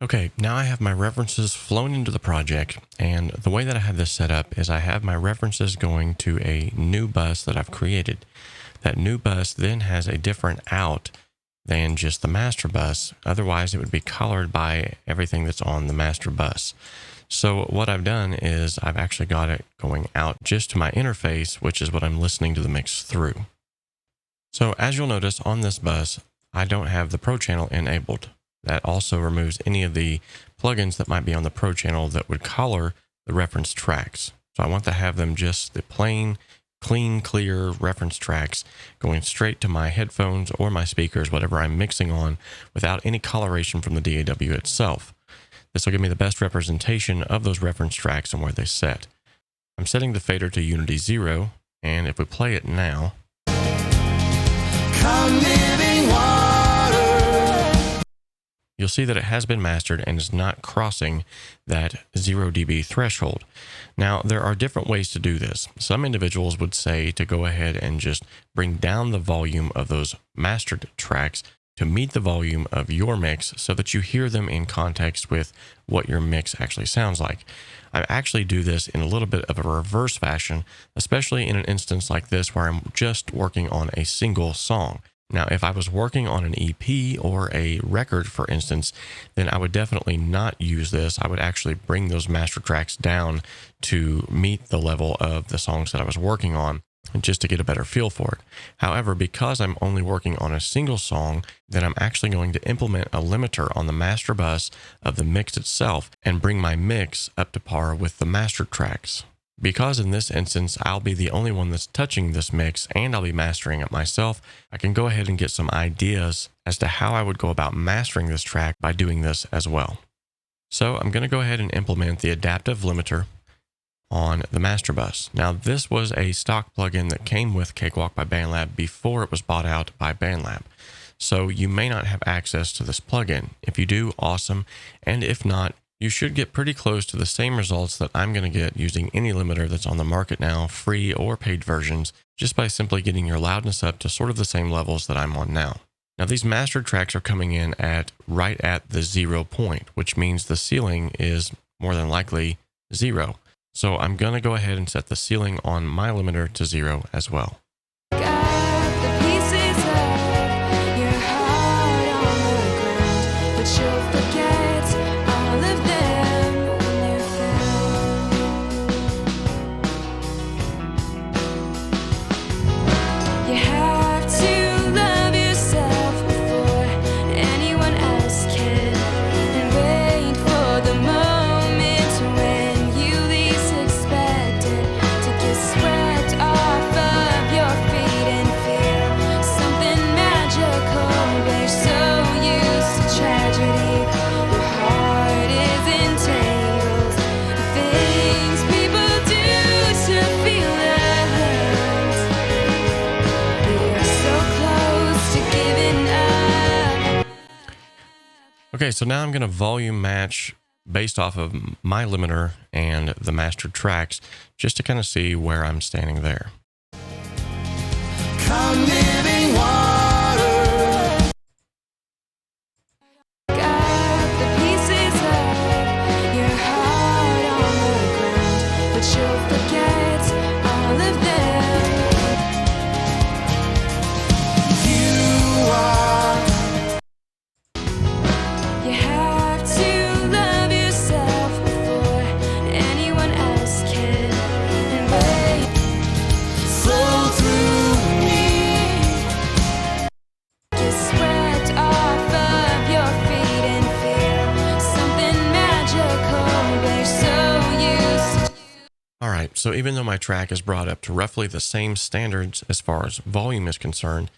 Okay, now I have my references flown into the project, and the way that I have this set up is I have my references going to a new bus that I've created. That new bus then has a different out than just the master bus. Otherwise, it would be colored by everything that's on the master bus. So what I've done is I've actually got it going out just to my interface, which is what I'm listening to the mix through. So as you'll notice on this bus, I don't have the Pro channel enabled. That also removes any of the plugins that might be on the Pro channel that would color the reference tracks. So I want to have them just the plain, clean, clear reference tracks going straight to my headphones or my speakers, whatever I'm mixing on, without any coloration from the DAW itself. This will give me the best representation of those reference tracks and where they set. I'm setting the fader to Unity 0, and if we play it now, Come living water, you'll see that it has been mastered and is not crossing that 0 dB threshold. Now, there are different ways to do this. Some individuals would say to go ahead and just bring down the volume of those mastered tracks to meet the volume of your mix so that you hear them in context with what your mix actually sounds like. I actually do this in a little bit of a reverse fashion, especially in an instance like this where I'm just working on a single song. Now, if I was working on an EP or a record, for instance, then I would definitely not use this. I would actually bring those master tracks down to meet the level of the songs that I was working on, just to get a better feel for it. However, because I'm only working on a single song, then I'm actually going to implement a limiter on the master bus of the mix itself and bring my mix up to par with the master tracks. Because in this instance, I'll be the only one that's touching this mix and I'll be mastering it myself, I can go ahead and get some ideas as to how I would go about mastering this track by doing this as well. So I'm going to go ahead and implement the adaptive limiter on the master bus. Now, this was a stock plugin that came with Cakewalk by BandLab before it was bought out by BandLab. So you may not have access to this plugin. If you do, awesome. And if not, you should get pretty close to the same results that I'm going to get using any limiter that's on the market now, free or paid versions, just by simply getting your loudness up to sort of the same levels that I'm on now. Now, these mastered tracks are coming in right at the 0 point, which means the ceiling is more than likely 0. So I'm going to go ahead and set the ceiling on my limiter to 0 as well. Okay, so now I'm going to volume match based off of my limiter and the mastered tracks, just to kind of see where I'm standing there. Come living water. Got the pieces of your heart on the ground, but you'll forget all of them. You are. Alright, so even though my track is brought up to roughly the same standards as far as volume is concerned,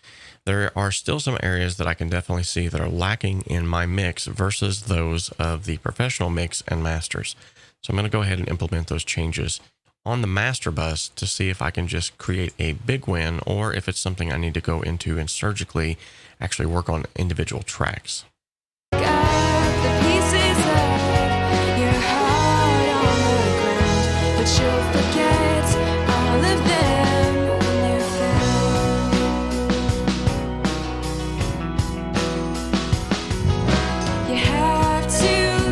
there are still some areas that I can definitely see that are lacking in my mix versus those of the professional mix and masters. So I'm going to go ahead and implement those changes on the master bus to see if I can just create a big win or if it's something I need to go into and surgically actually work on individual tracks. Got the pieces of your heart on the ground, but you'll forget all of them when you're found. You have to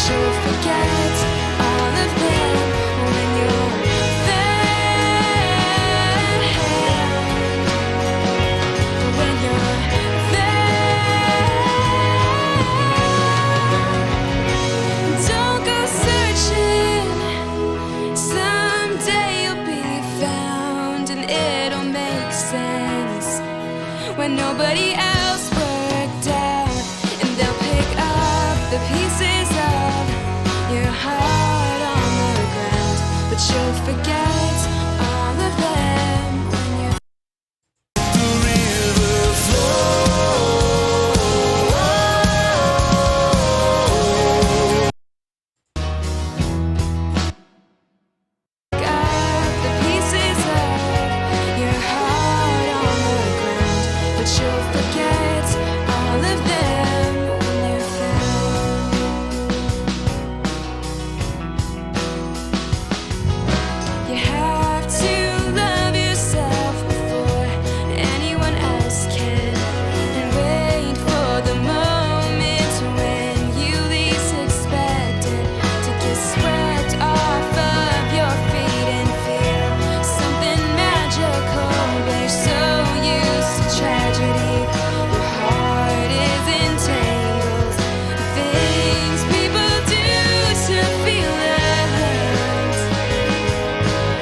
you'll forget all of them when you're there. When you're there, don't go searching. Someday you'll be found, and it'll make sense when nobody else worked out, and they'll pick up the pieces of your heart on the ground, but you'll forget all of them when you're The river flows. pick up the pieces of your heart on the ground, but you'll forget all of them when you're found. You have to love yourself before anyone else can, and wait for the moment when you least expect it to get swept off of your feet and feel something magical. But you're so used to tragedy, your heart is entangled. The things people do to feel hurt.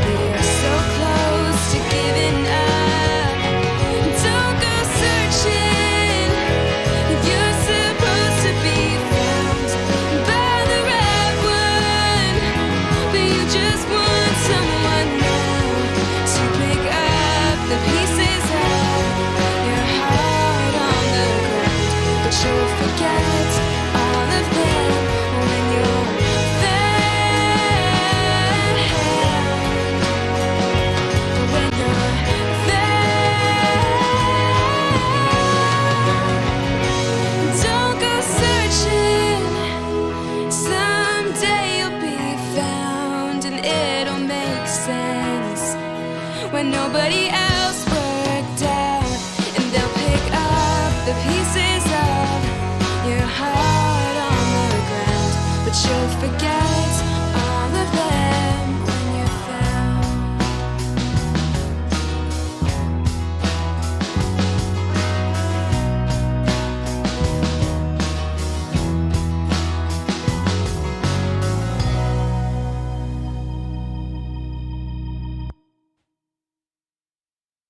You're so close to giving up. Don't go searching. You're supposed to be found by the right one, but you just want someone now to pick up the pieces of your heart on the ground, but you'll forget all of them when you're there. When you're there, don't go searching. Someday you'll be found, and it'll make sense when nobody else worked out, and they'll pick up the pieces of your heart on the ground, but you'll forget all of them when you're found.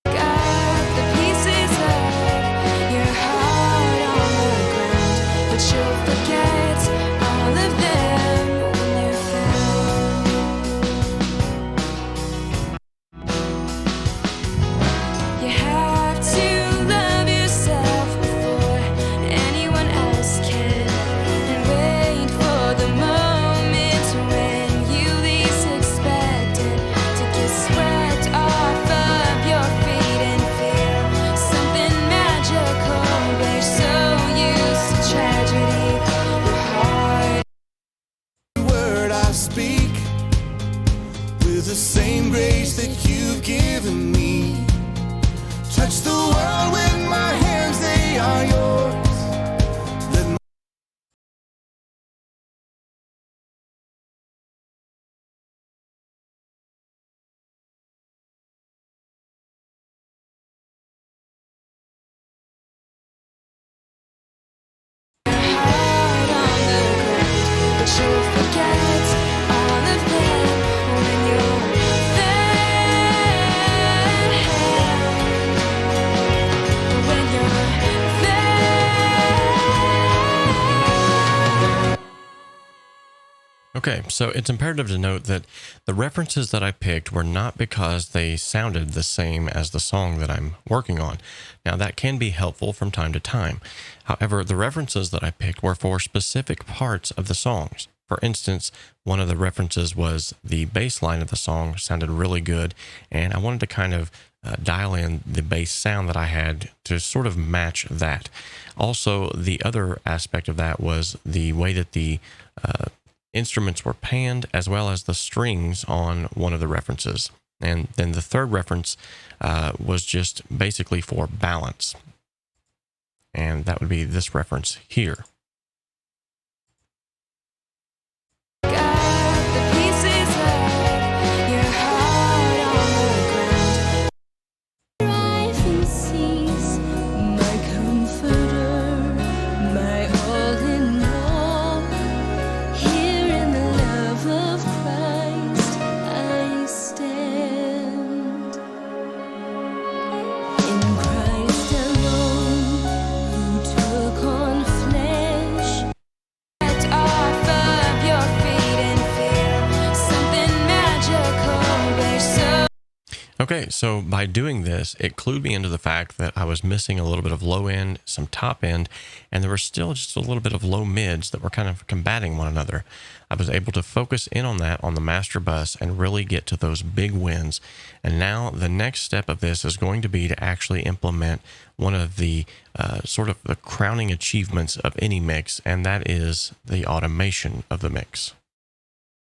Pick up the pieces of your heart on the ground, but you'll forget all of them when you're found. You have to love yourself before anyone else can, and wait for the moment when you least expect it to get swept off of your feet and feel something magical. But you're so used to tragedy, your heart. Word I speak with the same grace that you've given me. Touch the world with my hands, they are yours. Let Your heart on the ground, but you'll forget all of them when you're there. When you're there. Okay, so it's imperative to note that the references that I picked were not because they sounded the same as the song that I'm working on. Now, that can be helpful from time to time. However, the references that I picked were for specific parts of the songs. For instance, one of the references was the bass line of the song sounded really good, and I wanted to kind of dial in the bass sound that I had to sort of match that. Also, the other aspect of that was the way that the instruments were panned, as well as the strings on one of the references. And then the third reference was just basically for balance. And that would be this reference here. Okay, so by doing this, it clued me into the fact that I was missing a little bit of low end, some top end, and there was still just a little bit of low mids that were kind of combating one another. I was able to focus in on that on the master bus and really get to those big wins. And now the next step of this is going to be to actually implement one of the sort of the crowning achievements of any mix, and that is the automation of the mix.